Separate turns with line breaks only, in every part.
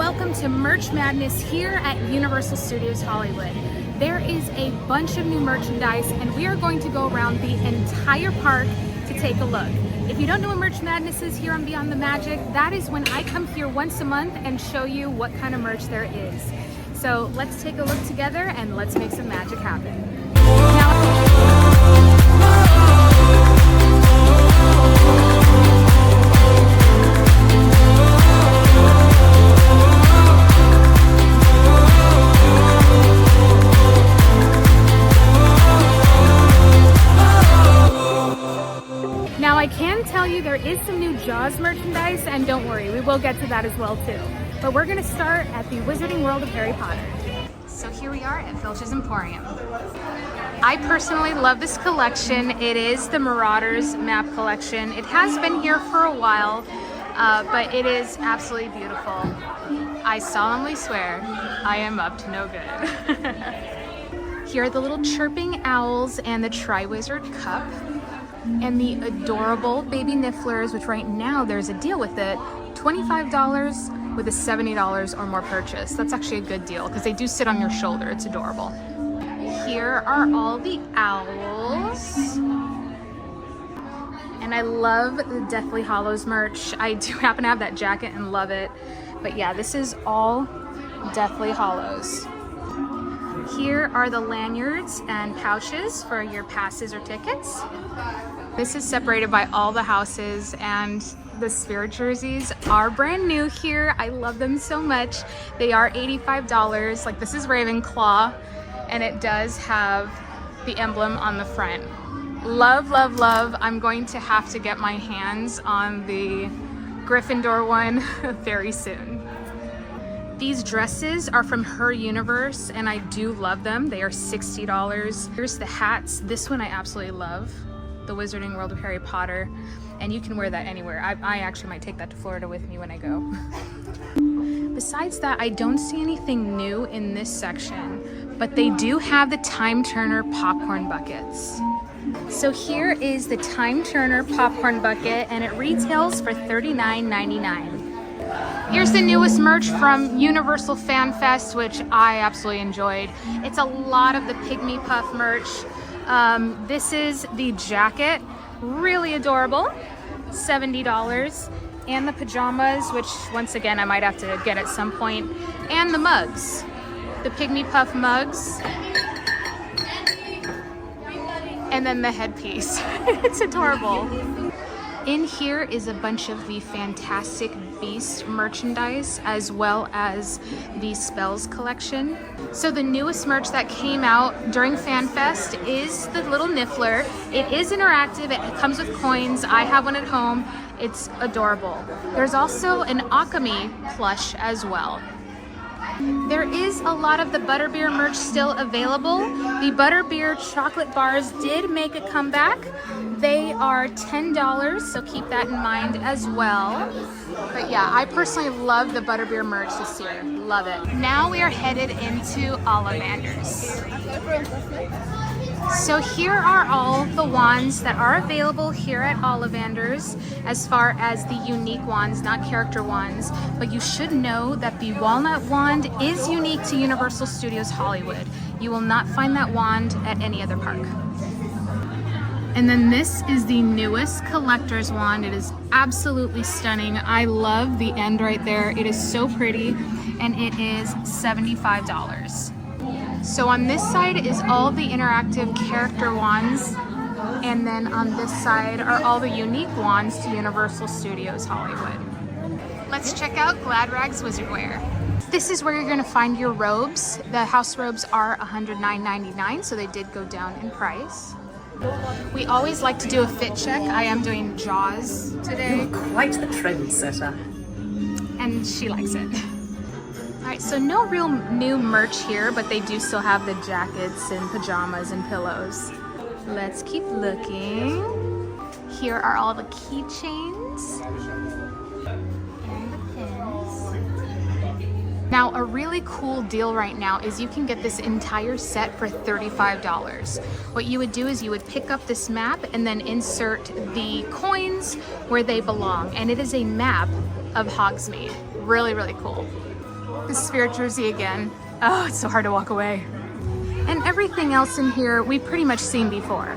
welcome to Merch Madness here at Universal Studios Hollywood. There is a bunch of new merchandise and we are going to go around the entire park to take a look. If you don't know what Merch Madness is here on Beyond the Magic, that is when I come here once a month and show you what kind of merch there is. So let's take a look together and let's make some magic happen. Now I can tell you there is some new Jaws merchandise, and don't worry, we will get to that as well too. But we're gonna start at the Wizarding World of Harry Potter. So here we are at Hogwarts Emporium. I personally love this collection. It is the Marauders map collection. It has been here for a while, but it is absolutely beautiful. I solemnly swear I am up to no good. Here are the little chirping owls and the Triwizard Cup. And the adorable baby Nifflers, which right now there's a deal with it, $25 with a $70 or more purchase. That's actually a good deal because they do sit on your shoulder. It's adorable. Here are all the owls. And I love the Deathly Hallows merch. I do happen to have that jacket and love it. But yeah, this is all Deathly Hallows. Here are the lanyards and pouches for your passes or tickets. This is separated by all the houses, and the Spirit jerseys are brand new here. I love them so much. They are $85. Like, this is Ravenclaw, and it does have the emblem on the front. Love, love, love. I'm going to have to get my hands on the Gryffindor one very soon. These dresses are from her universe and I do love them. They are $60. Here's the hats. This one I absolutely love. The Wizarding World of Harry Potter. And you can wear that anywhere. I actually might take that to Florida with me when I go. Besides that, I don't see anything new in this section, but they do have the Time Turner popcorn buckets. So here is the Time Turner popcorn bucket and it retails for $39.99. Here's the newest merch from Universal Fan Fest, which I absolutely enjoyed. It's a lot of the Pygmy Puff merch. This is the jacket, really adorable, $70. And the pajamas, which once again I might have to get at some point. And the mugs, the Pygmy Puff mugs. And then the headpiece. It's adorable. In here is a bunch of the Fantastic Beasts merchandise as well as the Spells collection. So the newest merch that came out during FanFest is the little Niffler. It is interactive, it comes with coins. I have one at home. It's adorable. There's also an Akami plush as well. There is a lot of the Butterbeer merch still available. The Butterbeer chocolate bars did make a comeback. They are $10, so keep that in mind as well. But yeah, I personally love the Butterbeer merch this year. Love it. Now we are headed into Ollivanders. So here are all the wands that are available here at Ollivanders as far as the unique wands, not character wands. But you should know that the walnut wand is unique to Universal Studios Hollywood. You will not find that wand at any other park. And then this is the newest collector's wand. It is absolutely stunning. I love the end right there. It is so pretty, and it is $75. So on this side is all the interactive character wands, and then on this side are all the unique wands to Universal Studios Hollywood. Let's check out Glad Rags Wizardwear. This is where you're gonna find your robes. The house robes are $109.99, so they did go down in price. We always like to do a fit check. I am doing Jaws today.
You're quite the trendsetter.
And she likes it. All right, so no real new merch here, but they do still have the jackets and pajamas and pillows. Let's keep looking. Here are all the keychains and the pins. Now, a really cool deal right now is you can get this entire set for $35. What you would do is you would pick up this map and then insert the coins where they belong, and it is a map of Hogsmeade. Really, really cool. The Spirit jersey again. Oh, it's so hard to walk away. And everything else in here we've pretty much seen before.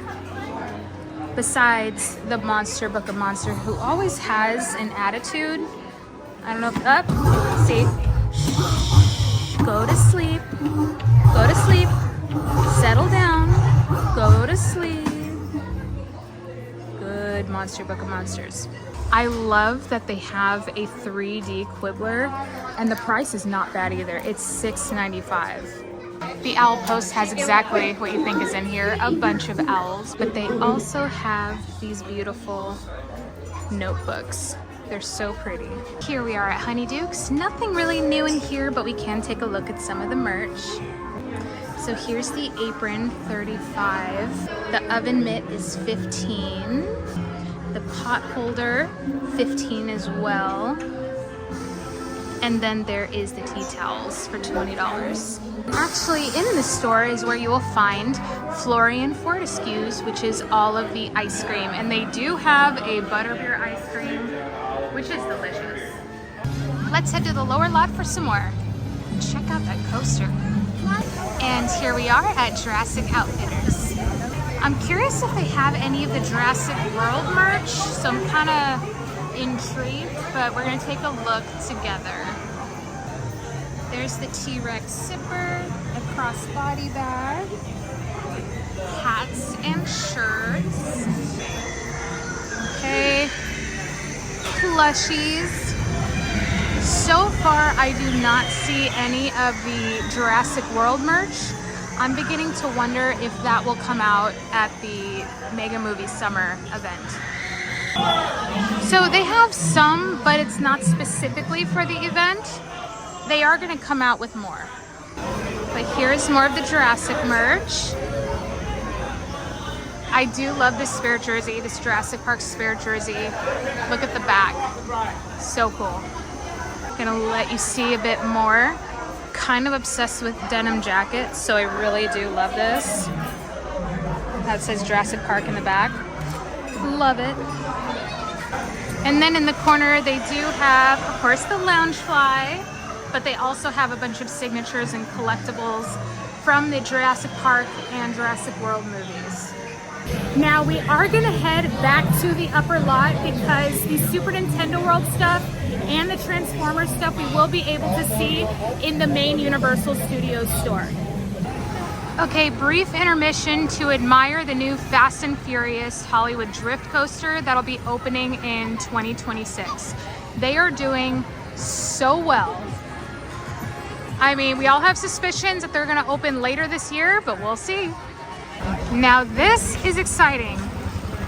Besides the Monster Book of Monster, who always has an attitude. I don't know if up. See? Go to sleep. Go to sleep. Settle down. Go to sleep. Good Monster Book of Monsters. I love that they have a 3D Quibbler, and the price is not bad either. It's $6.95. The owl post has exactly what you think is in here, a bunch of owls, but they also have these beautiful notebooks. They're so pretty. Here we are at Honeyduke's. Nothing really new in here, but we can take a look at some of the merch. So here's the apron, $35. The oven mitt is $15. The pot holder, $15 as well. And then there is the tea towels for $20. Actually, in the store is where you will find Florian Fortescue's, which is all of the ice cream. And they do have a butterbeer ice cream, which is delicious. Let's head to the lower lot for some more. Check out that coaster. And here we are at Jurassic Outfitters. I'm curious if they have any of the Jurassic World merch, so I'm kind of intrigued, but we're gonna take a look together. There's the T-Rex zipper, a crossbody bag, hats and shirts. Okay, plushies. So far, I do not see any of the Jurassic World merch. I'm beginning to wonder if that will come out at the Mega Movie Summer event. So they have some, but it's not specifically for the event. They are going to come out with more. But here's more of the Jurassic merch. I do love this Spirit jersey, this Jurassic Park Spirit jersey. Look at the back. So cool. Gonna let you see a bit more. Kind of obsessed with denim jackets, so I really do love this. That says Jurassic Park in the back. Love it. And then in the corner, they do have, of course, the Loungefly, but they also have a bunch of signatures and collectibles from the Jurassic Park and Jurassic World movies. Now we are gonna head back to the upper lot because the Super Nintendo World stuff and the Transformers stuff we will be able to see in the main Universal Studios store. Okay, brief intermission to admire the new Fast and Furious Hollywood Drift Coaster that'll be opening in 2026. They are doing so well. I mean, we all have suspicions that they're gonna open later this year, but we'll see. Now this is exciting.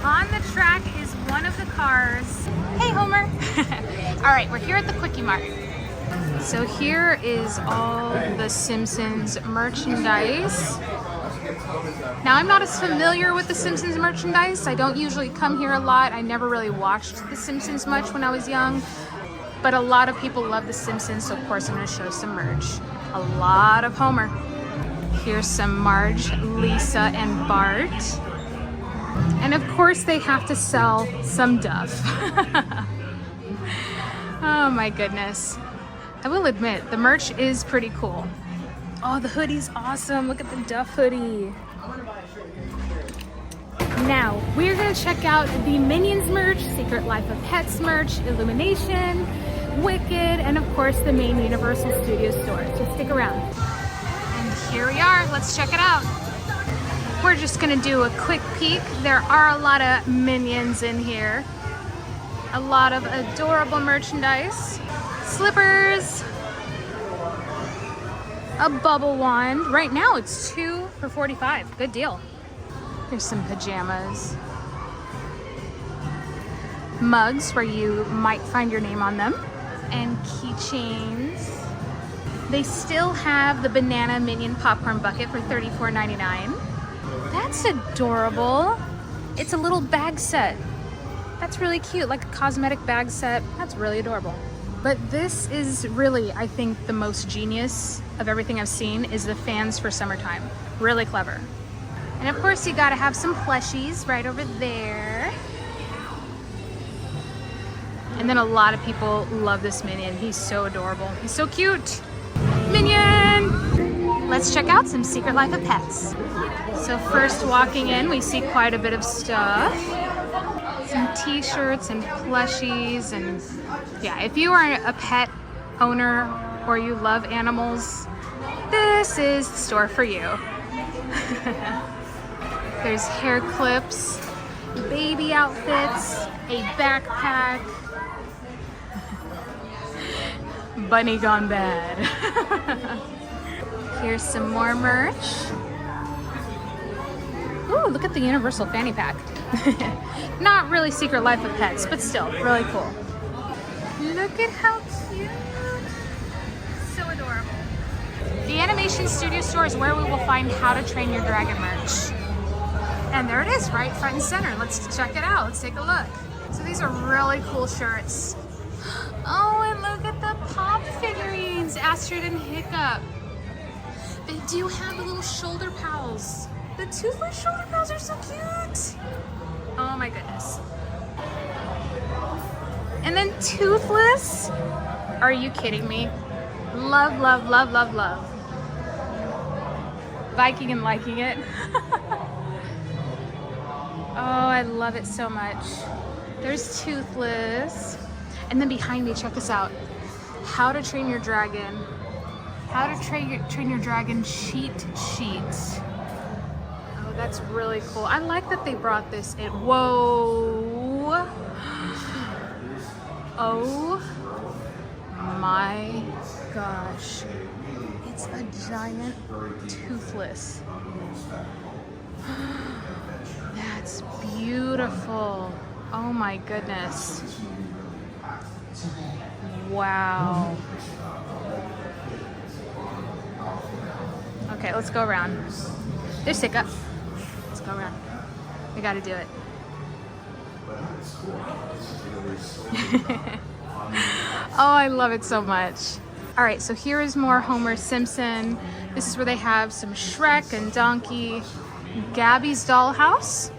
On the track is one of the cars. Hey Homer! All right, we're here at the Quickie Mart. So here is all the Simpsons merchandise. Now I'm not as familiar with the Simpsons merchandise. I don't usually come here a lot. I never really watched the Simpsons much when I was young, but a lot of people love the Simpsons, so of course I'm gonna show some merch. A lot of Homer. Here's some Marge, Lisa, and Bart. And of course they have to sell some Duff. Oh my goodness. I will admit, the merch is pretty cool. Oh, the hoodie's awesome. Look at the Duff hoodie. Now, we're gonna check out the Minions merch, Secret Life of Pets merch, Illumination, Wicked, and of course the main Universal Studios store. So stick around. And here we are, let's check it out. We're just gonna do a quick peek. There are a lot of Minions in here. A lot of adorable merchandise. Slippers. A bubble wand. Right now it's 2 for $45. Good deal. There's some pajamas. Mugs where you might find your name on them. And keychains. They still have the banana Minion popcorn bucket for $34.99. That's adorable. It's a little bag set. That's really cute, like a cosmetic bag set. That's really adorable. But this is really, I think, the most genius of everything I've seen is the fans for summertime. Really clever. And of course, you gotta have some plushies right over there. And And then a lot of people love this Minion. He's so adorable. He's so cute. Minion! Let's check out some Secret Life of Pets. So first walking in, we see quite a bit of stuff. Some t-shirts and plushies, and yeah, if you are a pet owner or you love animals, this is the store for you. There's hair clips, baby outfits, a backpack. Bunny gone bad. Here's some more merch. Ooh, look at the universal fanny pack. Not really Secret Life of Pets, but still, really cool. Look at how cute. So adorable. The Animation Studio store is where we will find How to Train Your Dragon merch. And there it is, right front and center. Let's check it out. Let's take a look. So these are really cool shirts. Oh, and look at the pop figurines, Astrid and Hiccup. They do have the little shoulder pals. The toothless shoulder pals are so cute. Oh my goodness. And then toothless. Are you kidding me? Love, love, love, love, love. Viking and liking it. Oh, I love it so much. There's toothless. And then behind me, check this out. How to Train Your Dragon. How to Train Your Dragon cheat sheets. Oh, that's really cool. I like that they brought this in. Whoa. Oh my gosh. It's a giant toothless. That's beautiful. Oh my goodness. Wow. Okay, let's go around. There's Hiccup. Let's go around. We gotta do it. Oh, I love it so much. All right, so here is more Homer Simpson. This is where they have some Shrek and Donkey. Gabby's Dollhouse.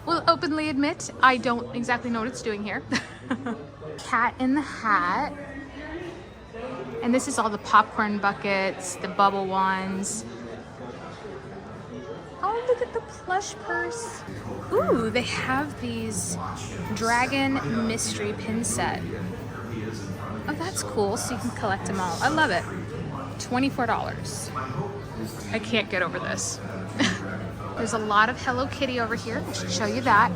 Will openly admit, I don't exactly know what it's doing here. Cat in the Hat. And this is all the popcorn buckets, the bubble ones. Oh, look at the plush purse. Ooh, they have these dragon mystery pin set. Oh, that's cool, so you can collect them all. I love it. $24. I can't get over this. There's a lot of Hello Kitty over here. I should show you that.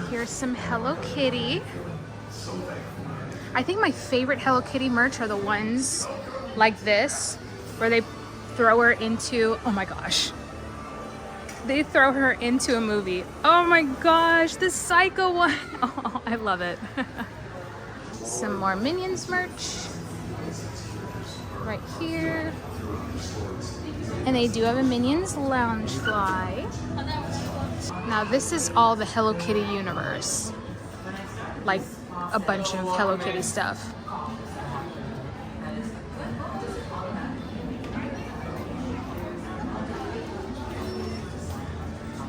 Here's some Hello Kitty. I think my favorite Hello Kitty merch are the ones like this, where they throw her into, oh my gosh. They throw her into a movie. Oh my gosh, the Psycho one. Oh, I love it. Some more Minions merch. Right here. And they do have a Minions lounge fly. Now this is all the Hello Kitty universe. Like a bunch of Hello Kitty stuff.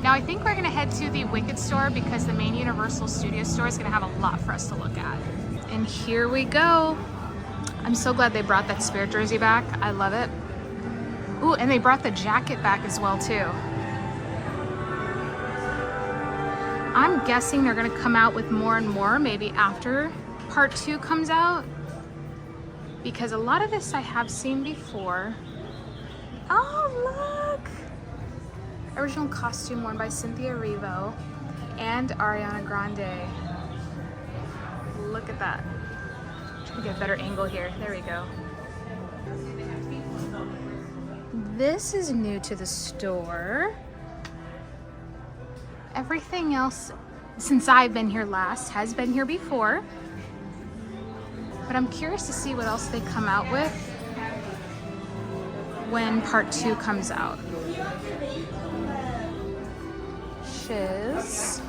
Now I think we're gonna head to the Wicked store because the main Universal Studios store is gonna have a lot for us to look at. And here we go. I'm so glad they brought that Spirit jersey back. I love it. Ooh, and they brought the jacket back as well too. I'm guessing they're gonna come out with more and more maybe after part 2 comes out, because a lot of this I have seen before. Oh, look! Original costume worn by Cynthia Erivo and Ariana Grande. Look at that. Try to get a better angle here. There we go. This is new to the store. Everything else, since I've been here last, has been here before. But I'm curious to see what else they come out with when part 2 comes out. Shiz.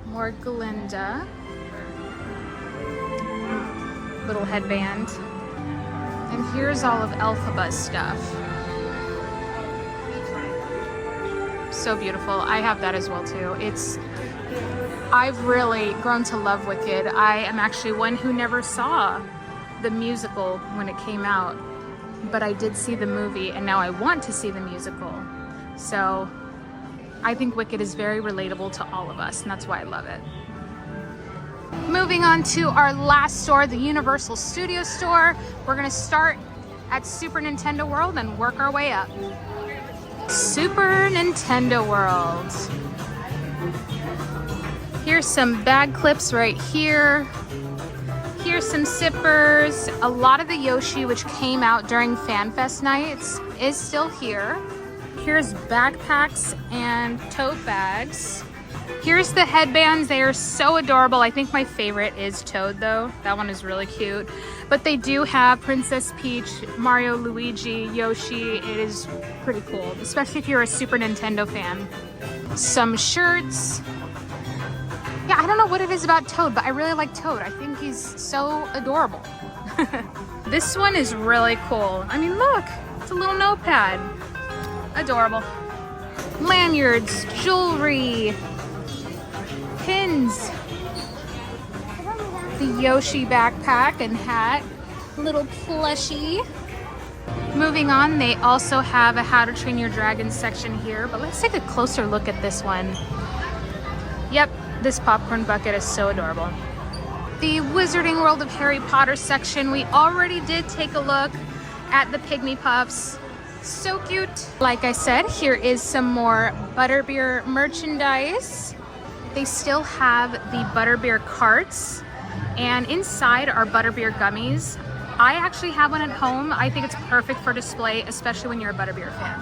More Glinda. Little headband. And here's all of Elphaba's stuff. so beautiful. I have that as well too. I've really grown to love Wicked. I am actually one who never saw the musical when it came out, but I did see the movie, and now I want to see the musical. So I think Wicked is very relatable to all of us, and that's why I love it. Moving on to our last store, the Universal Studio store. We're gonna start at Super Nintendo World and work our way up. Super Nintendo World. Here's some bag clips right here. Here's some zippers. A lot of the Yoshi, which came out during FanFest nights, is still here. Here's backpacks and tote bags. Here's the headbands. They are so adorable. I think my favorite is Toad though. That one is really cute. But they do have Princess Peach, Mario, Luigi, Yoshi. It is pretty cool, especially if you're a Super Nintendo fan. Some shirts. Yeah, I don't know what it is about Toad, but I really like Toad. I think he's so adorable. This one is really cool. I mean, look, it's a little notepad. Adorable. Lanyards, jewelry, pins, the Yoshi backpack and hat, little plushie. Moving on, they also have a How to Train Your Dragon section here, but let's take a closer look at this one. Yep, this popcorn bucket is so adorable. The Wizarding World of Harry Potter section, we already did take a look at the Pygmy Puffs. So cute. Like I said, here is some more Butterbeer merchandise. They still have the Butterbeer carts, and inside are Butterbeer gummies. I actually have one at home. I think it's perfect for display, especially when you're a Butterbeer fan.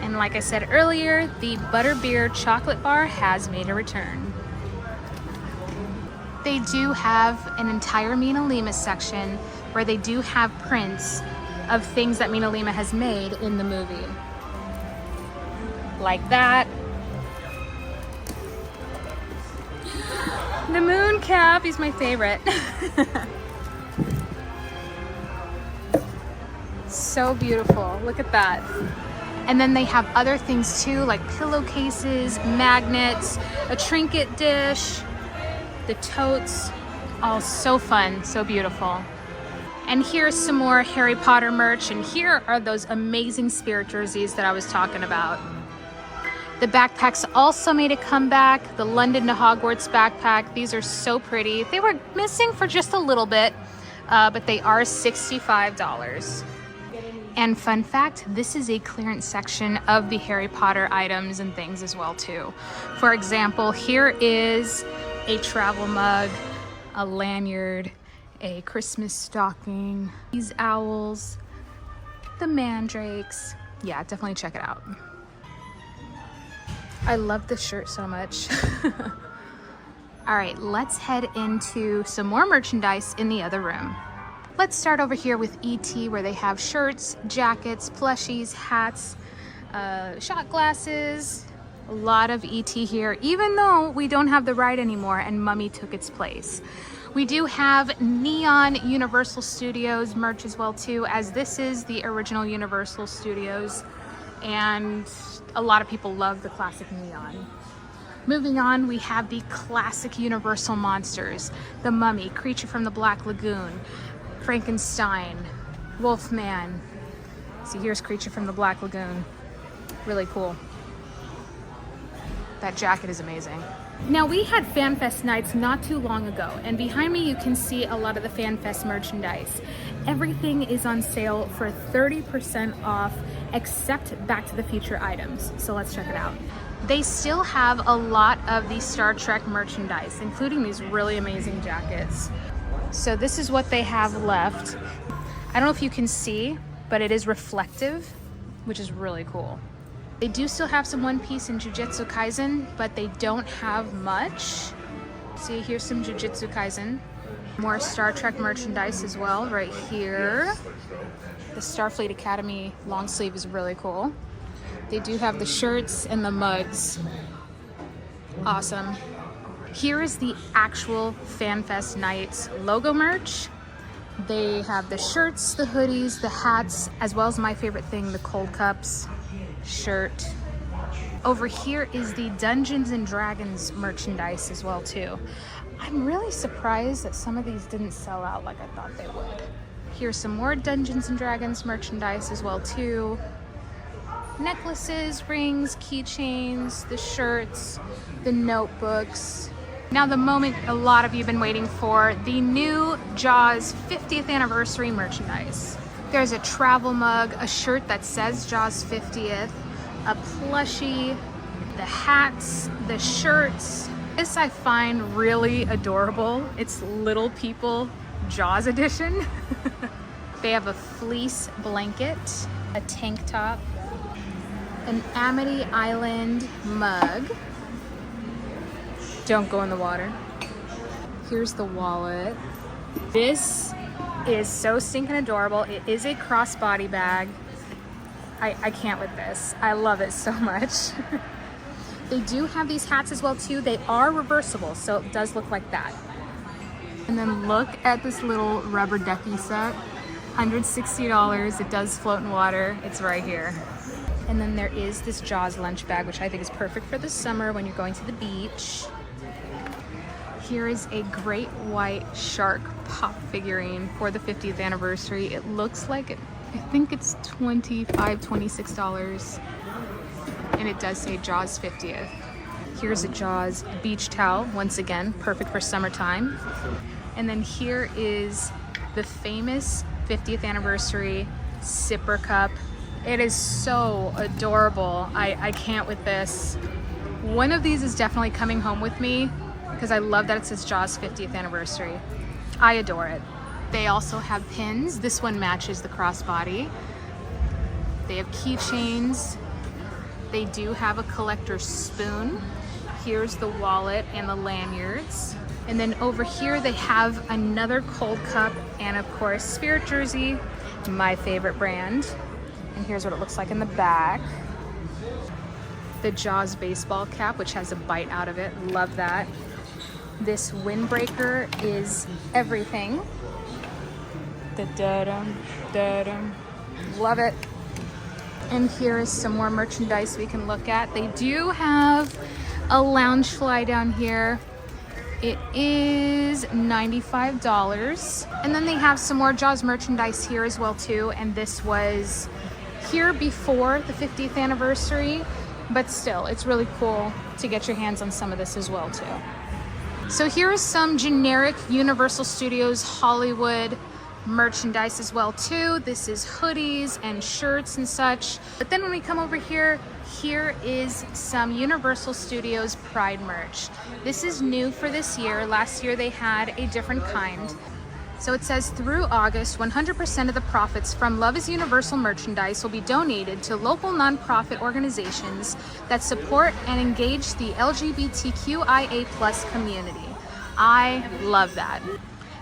And like I said earlier, the Butterbeer chocolate bar has made a return. They do have an entire Mina Lima section where they do have prints of things that Mina Lima has made in the movie. Like that. The moon cap, he's my favorite. So beautiful, look at that. And then they have other things too, like pillowcases, magnets, a trinket dish, the totes, all so fun, so beautiful. And here's some more Harry Potter merch, and here are those amazing Spirit jerseys that I was talking about. The backpacks also made a comeback, the London to Hogwarts backpack. These are so pretty. They were missing for just a little bit, but they are $65. And fun fact, this is a clearance section of the Harry Potter items and things as well too. For example, here is a travel mug, a lanyard, a Christmas stocking, these owls, the mandrakes. Yeah, definitely check it out. I love this shirt so much. All right, let's head into some more merchandise in the other room. Let's start over here with ET, where they have shirts, jackets, plushies, hats, shot glasses, a lot of ET here, even though we don't have the ride anymore and Mummy took its place. We do have Neon Universal Studios merch as well too, as this is the original Universal Studios, and a lot of people love the classic Neon. Moving on, we have the classic Universal monsters, the Mummy, Creature from the Black Lagoon, Frankenstein, Wolfman. See, here's Creature from the Black Lagoon. Really cool. That jacket is amazing. Now, we had FanFest nights not too long ago, and behind me you can see a lot of the FanFest merchandise. Everything is on sale for 30% off, except Back to the Future items. So let's check it out. They still have a lot of the Star Trek merchandise, including these really amazing jackets. So this is what they have left. I don't know if you can see, but it is reflective, which is really cool. They do still have some One Piece and Jujutsu Kaisen, but they don't have much. See, here's some Jujutsu Kaisen. More Star Trek merchandise as well, right here. The Starfleet Academy long sleeve is really cool. They do have the shirts and the mugs. Awesome. Here is the actual FanFest Nights logo merch. They have the shirts, the hoodies, the hats, as well as my favorite thing, the cold cups, shirt, Over here is the Dungeons and Dragons merchandise as well too. I'm really surprised that some of these didn't sell out like I thought they would. Here's some more Dungeons and Dragons merchandise as well too. Necklaces, rings, keychains, the shirts, the notebooks. Now the moment a lot of you have been waiting for, the new Jaws 50th anniversary merchandise. There's a travel mug, a shirt that says Jaws 50th, a plushie, the hats, the shirts. This I find really adorable. It's Little People Jaws edition. They have a fleece blanket, a tank top, an Amity Island mug. Don't go in the water. Here's the wallet. This is so stinking adorable. It is a crossbody bag. I can't with this. I love it so much. They do have these hats as well too. They are reversible, so it does look like that. And then look at this little rubber ducky set. $160. It does float in water. It's right here. And then there is this Jaws lunch bag, which I think is perfect for the summer when you're going to the beach. Here is a great white shark pop figurine for the 50th anniversary. It looks like it, I think it's $25, $26. And it does say Jaws 50th. Here's a Jaws beach towel, once again, perfect for summertime. And then here is the famous 50th anniversary sipper cup. It is so adorable. I can't with this. One of these is definitely coming home with me because I love that it says Jaws 50th anniversary. I adore it. They also have pins. This one matches the crossbody. They have keychains. They do have a collector's spoon. Here's the wallet and the lanyards. And then over here they have another cold cup and of course Spirit jersey, my favorite brand. And here's what it looks like in the back. The Jaws baseball cap, which has a bite out of it. Love that. This windbreaker is everything. Da-da-dum, da-dum. Love it. And here is some more merchandise we can look at. They do have a lounge fly down here. It is $95. And then they have some more Jaws merchandise here as well too. And this was here before the 50th anniversary, but still, it's really cool to get your hands on some of this as well too. So here is some generic Universal Studios Hollywood merchandise as well too. This is hoodies and shirts and such. But then when we come over here, here is some Universal Studios Pride merch. This is new for this year. Last year they had a different kind. So it says through August, 100% of the profits from Love is Universal merchandise will be donated to local nonprofit organizations that support and engage the LGBTQIA+ community. I love that.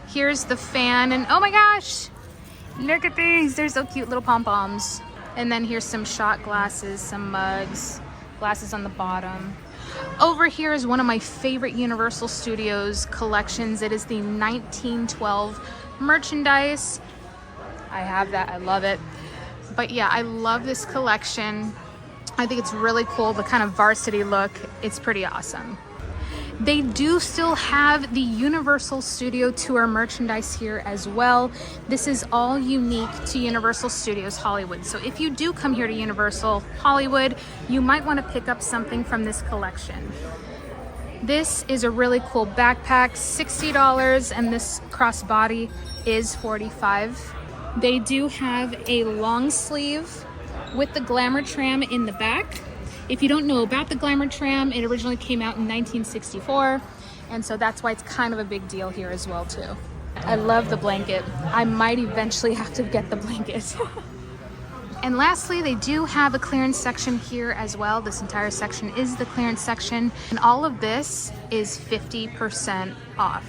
Here's the fan, and oh my gosh, look at these. They're so cute, little pom-poms. And then here's some shot glasses, some mugs, glasses on the bottom. Over here is one of my favorite Universal Studios collections. It is the 1912 merchandise. I have that, I love it. But yeah, I love this collection. I think it's really cool, the kind of varsity look. It's pretty awesome. They do still have the Universal Studio Tour merchandise here as well. This is all unique to Universal Studios Hollywood. So if you do come here to Universal Hollywood, you might want to pick up something from this collection. This is a really cool backpack, $60, and this crossbody is $45. They do have a long sleeve with the Glamour Tram in the back. If you don't know about the Glamour Tram, it originally came out in 1964, and so that's why it's kind of a big deal here as well too. I love the blanket. I might eventually have to get the blanket. And lastly, they do have a clearance section here as well. This entire section is the clearance section, and all of this is 50% off.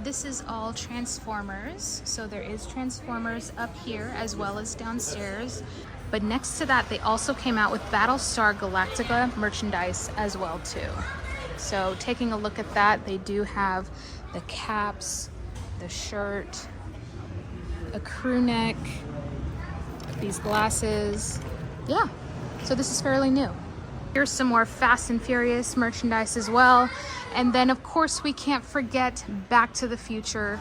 This is all Transformers, so there is Transformers up here as well as downstairs. But next to that, they also came out with Battlestar Galactica merchandise as well too. So taking a look at that, they do have the caps, the shirt, a crew neck, these glasses. Yeah, so this is fairly new. Here's some more Fast and Furious merchandise as well. And then of course we can't forget Back to the Future.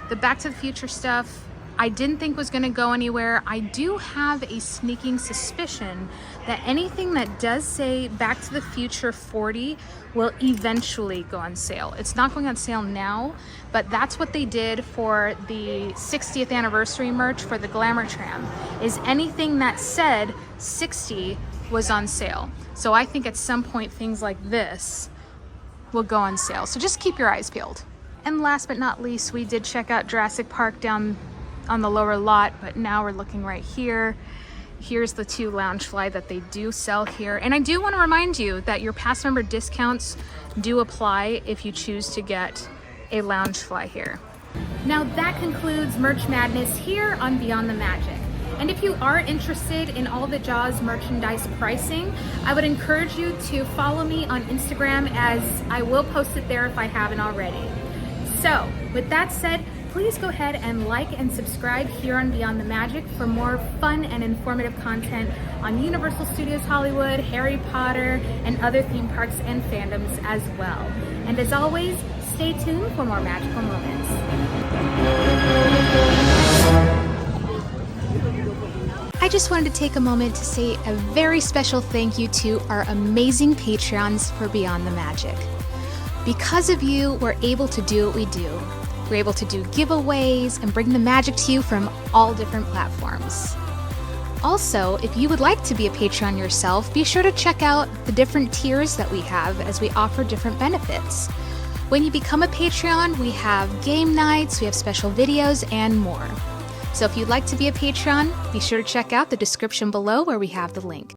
The Back to the Future stuff I didn't think was going to go anywhere. I do have a sneaking suspicion that anything that does say Back to the Future 40 will eventually go on sale. It's not going on sale now, but that's what they did for the 60th anniversary merch for the Glamour Tram, is anything that said 60 was on sale. So I think at some point things like this will go on sale. So just keep your eyes peeled. And last but not least, we did check out Jurassic Park down on the lower lot, but now we're looking right here. Here's the 2 Loungefly that they do sell here. And I do want to remind you that your pass member discounts do apply if you choose to get a Loungefly here. Now that concludes Merch Madness here on Beyond the Magic. And if you are interested in all the Jaws merchandise pricing, I would encourage you to follow me on Instagram, as I will post it there if I haven't already. So with that said, please go ahead and like and subscribe here on Beyond the Magic for more fun and informative content on Universal Studios Hollywood, Harry Potter, and other theme parks and fandoms as well. And as always, stay tuned for more magical moments. I just wanted to take a moment to say a very special thank you to our amazing Patreons for Beyond the Magic. Because of you, we're able to do what we do. We're able to do giveaways and bring the magic to you from all different platforms. Also, if you would like to be a Patreon yourself, be sure to check out the different tiers that we have, as we offer different benefits. When you become a Patreon, we have game nights, we have special videos, and more. So if you'd like to be a Patreon, be sure to check out the description below where we have the link.